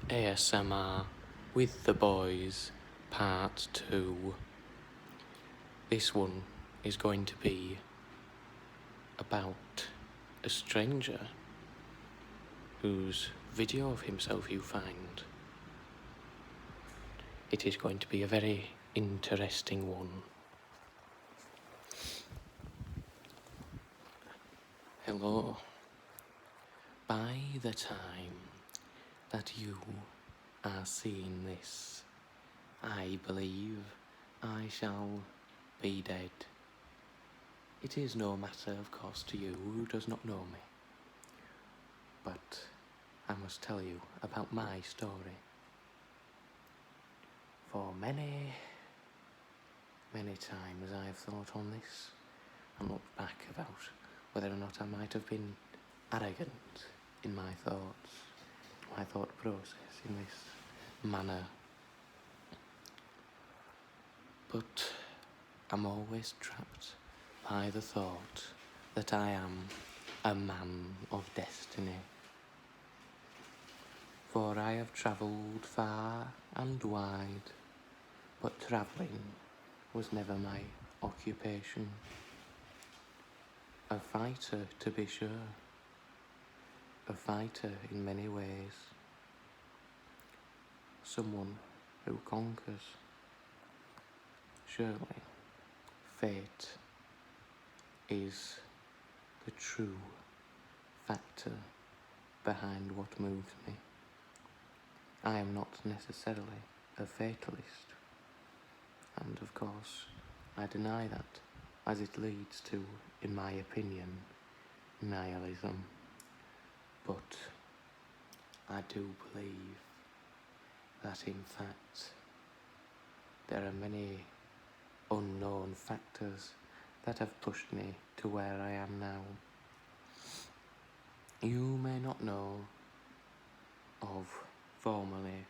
ASMR with the boys part 2. This one is going to be about a stranger whose video of himself you find. It is going to be a very interesting one. Hello. By the time that you are seeing this, I believe I shall be dead. It is no matter, of course, to you who does not know me, but I must tell you about my story. For many, many times I have thought on this and looked back about whether or not I might have been arrogant in my thoughts, my thought process in this manner. But I'm always trapped by the thought that I am a man of destiny. For I have travelled far and wide, but travelling was never my occupation. A fighter, to be sure. A fighter in many ways. Someone who conquers. Surely, fate is the true factor behind what moves me. I am not necessarily a fatalist, and of course I deny that, as it leads to, in my opinion, nihilism. But I do believe that in fact there are many unknown factors that have pushed me to where I am now. You may not know of formerly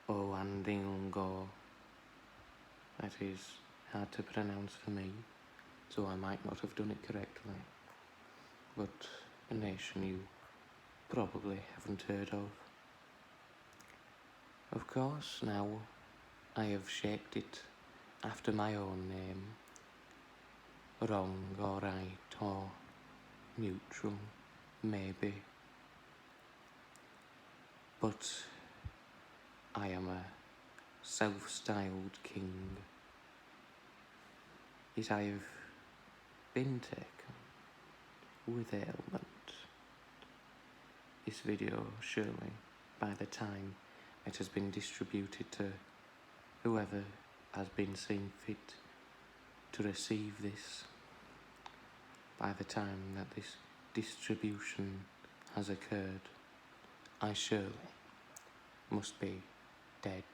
Owain Dingo. That is hard to pronounce for me, so I might not have done it correctly, but a nation you probably haven't heard of. Of course, now I have shaped it after my own name, wrong or right or neutral, maybe, but I am a self-styled king. Yet I have been taken with ailment. This video, surely, by the time it has been distributed to whoever has been seen fit to receive this, by the time that this distribution has occurred, I surely must be dead.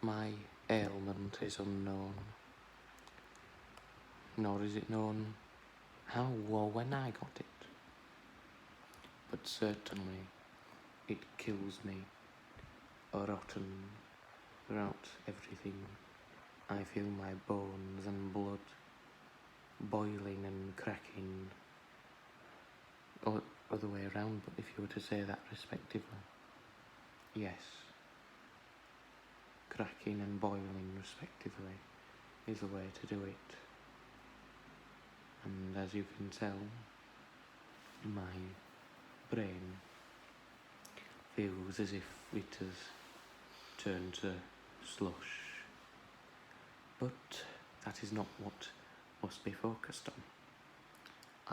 My ailment is unknown, nor is it known how or when I got it. But certainly it kills me, rotten throughout everything. I feel my bones and blood boiling and cracking, or other way around, but if you were to say that respectively, yes, cracking and boiling respectively is the way to do it. And as you can tell, my brain feels as if it has turned to slush. But that is not what must be focused on.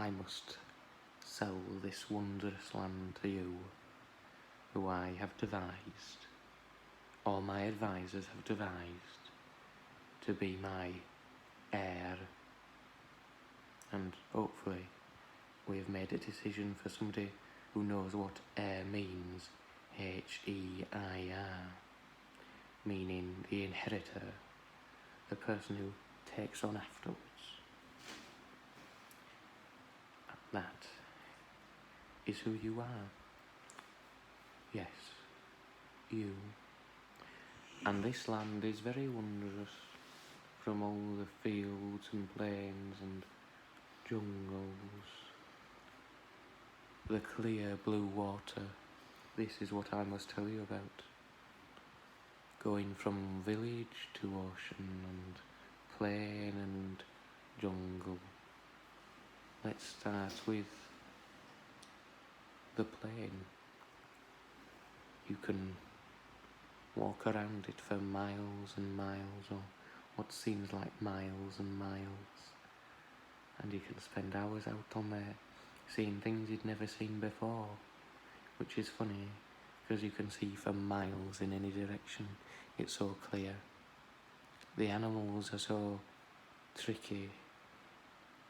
I must sell this wondrous land to you, who I have devised, or my advisors have devised, to be my heir. And hopefully we have made a decision for somebody who knows what heir means, H-E-I-R, meaning the inheritor, the person who takes on afterwards. That is who you are. Yes, you. And this land is very wondrous, from all the fields and plains and jungles, the clear blue water, this is what I must tell you about. Going from village to ocean and plain and jungle. Let's start with the plain. You can walk around it for miles and miles, or what seems like miles and miles, and you can spend hours out on there seeing things you'd never seen before, which is funny because you can see for miles in any direction. It's so clear. The animals are so tricky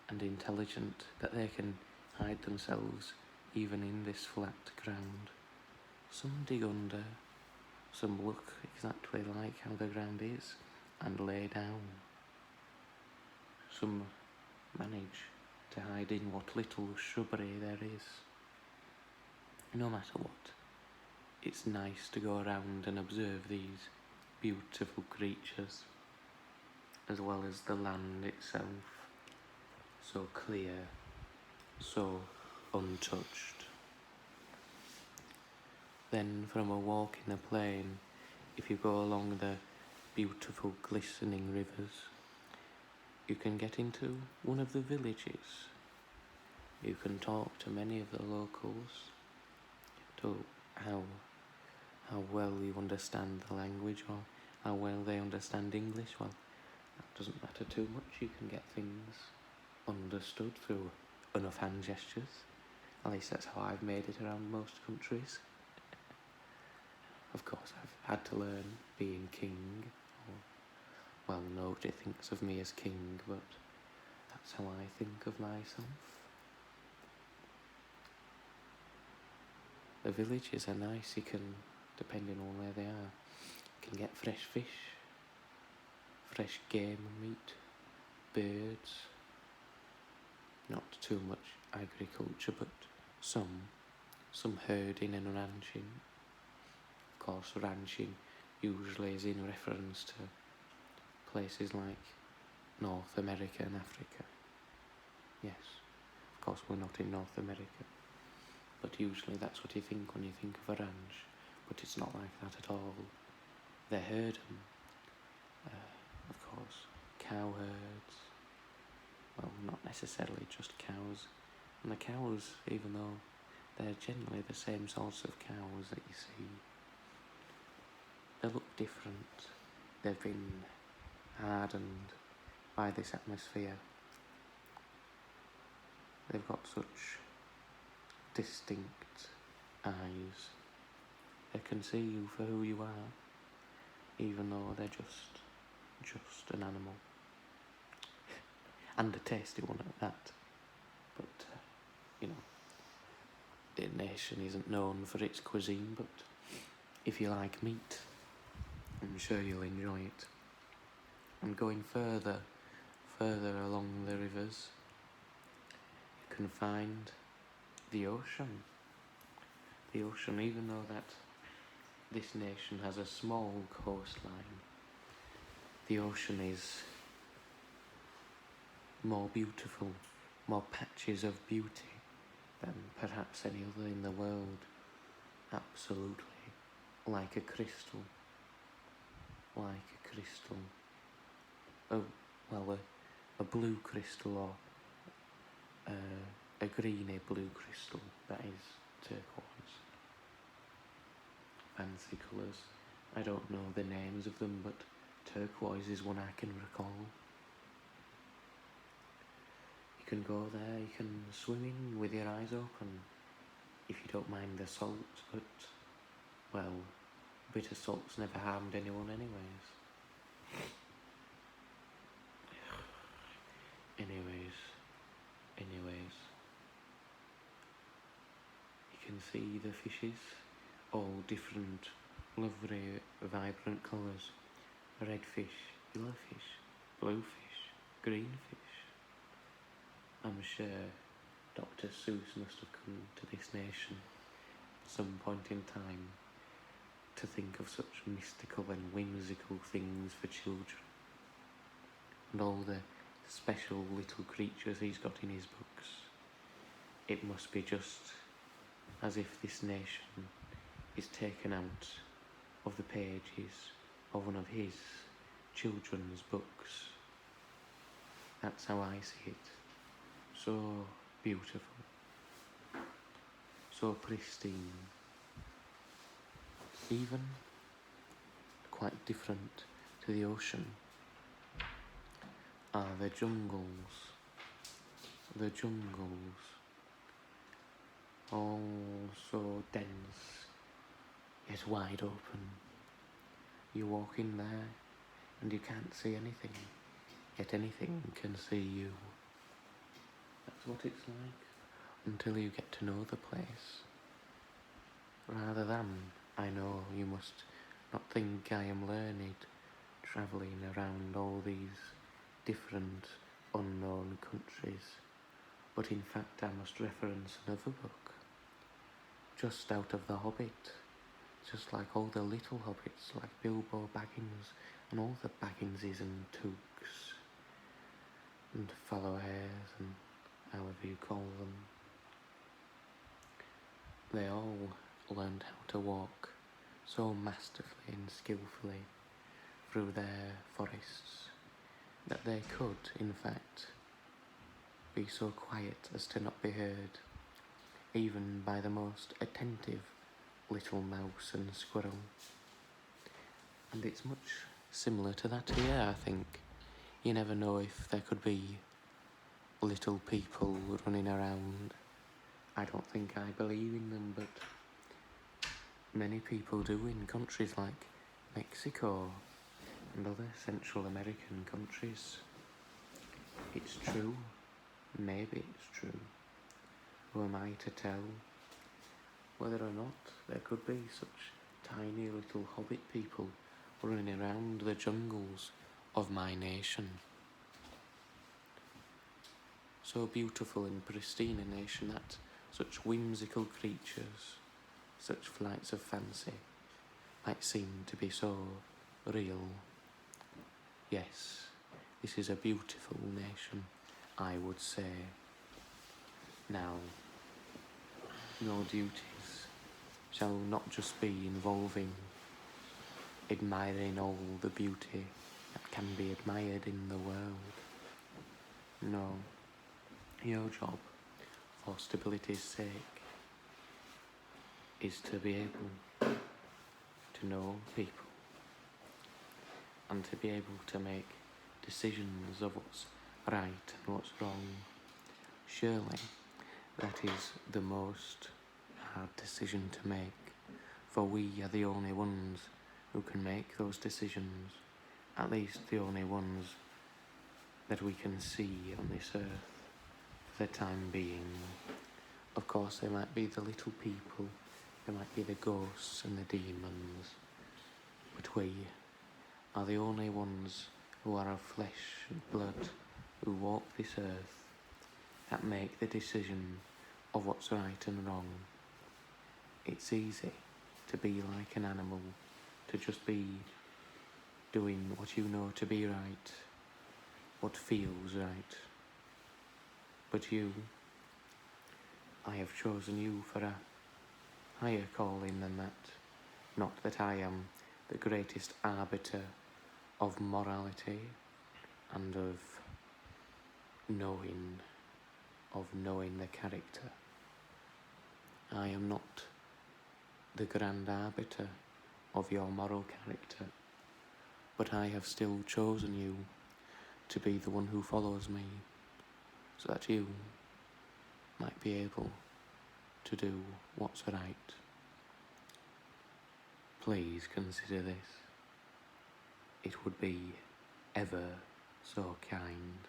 and intelligent that they can hide themselves even in this flat ground. Some dig under, some look exactly like how the ground is and lay down. Some manage to hide in what little shrubbery there is. No matter what, it's nice to go around and observe these beautiful creatures, as well as the land itself, so clear, so untouched. Then from a walk in the plain, if you go along the beautiful glistening rivers, you can get into one of the villages. You can talk to many of the locals, to how well you understand the language, or how well they understand English. Well, that doesn't matter too much. You can get things understood through enough hand gestures. At least that's how I've made it around most countries. Of course, I've had to learn being king. Well, nobody thinks of me as king, but that's how I think of myself. The villages are nice. You can, depending on where they are, you can get fresh fish, fresh game and meat, birds. Not too much agriculture, but some herding and ranching. Of course, ranching usually is in reference to places like North America and Africa. Yes, of course we're not in North America, but usually that's what you think when you think of a ranch, but it's not like that at all. They herd them, of course, cow herds, well, not necessarily just cows, and the cows, even though they're generally the same sorts of cows that you see, they look different. They've been hardened by this atmosphere. They've got such distinct eyes. They can see you for who you are, even though they're just an animal. And a tasty one at that. But, the nation isn't known for its cuisine, but if you like meat, I'm sure you'll enjoy it. And going further along the rivers, you can find the ocean. The ocean, even though that this nation has a small coastline, the ocean is more beautiful, more patches of beauty than perhaps any other in the world. Absolutely, like a crystal. A blue crystal, or a greeny blue crystal, that is turquoise. Fancy colours. I don't know the names of them, but turquoise is one I can recall. You can go there, you can swim in with your eyes open, if you don't mind the salt, but, well, a bit of salt's never harmed anyone anyways. Anyways, you can see the fishes, all different, lovely, vibrant colours. Red fish, yellow fish, blue fish, green fish. I'm sure Dr. Seuss must have come to this nation at some point in time to think of such mystical and whimsical things for children, and all the special little creatures he's got in his books. It must be just as if this nation is taken out of the pages of one of his children's books. That's how I see it. So beautiful, so pristine, even quite different to the ocean are the jungles, all so dense, yet wide open. You walk in there and you can't see anything, yet anything can see you. That's what it's like until you get to know the place. Rather than, I know you must not think I am learned, travelling around all these different unknown countries, but in fact I must reference another book, just out of The Hobbit, just like all the little hobbits, like Bilbo Baggins and all the Bagginses and Tooks and Fallowhairs and however you call them. They all learned how to walk so masterfully and skillfully through their forests that they could, in fact, be so quiet as to not be heard, even by the most attentive little mouse and squirrel. And it's much similar to that here, I think. You never know if there could be little people running around. I don't think I believe in them, but many people do in countries like Mexico and other Central American countries. It's true. Maybe it's true. Who am I to tell whether or not there could be such tiny little hobbit people running around the jungles of my nation? So beautiful and pristine a nation that such whimsical creatures, such flights of fancy, might seem to be so real. Yes, this is a beautiful nation, I would say. Now, your duties shall not just be involving admiring all the beauty that can be admired in the world. No, your job, for stability's sake, is to be able to know people and to be able to make decisions of what's right and what's wrong. Surely that is the most hard decision to make, for we are the only ones who can make those decisions, at least the only ones that we can see on this earth for the time being. Of course, there might be the little people, there might be the ghosts and the demons, but we are the only ones who are of flesh and blood, who walk this earth, that make the decision of what's right and wrong. It's easy to be like an animal, to just be doing what you know to be right, what feels right. But you, I have chosen you for a higher calling than that. Not that I am the greatest arbiter of morality and of knowing the character. I am not the grand arbiter of your moral character, but I have still chosen you to be the one who follows me, so that you might be able to do what's right. Please consider this. It would be ever so kind.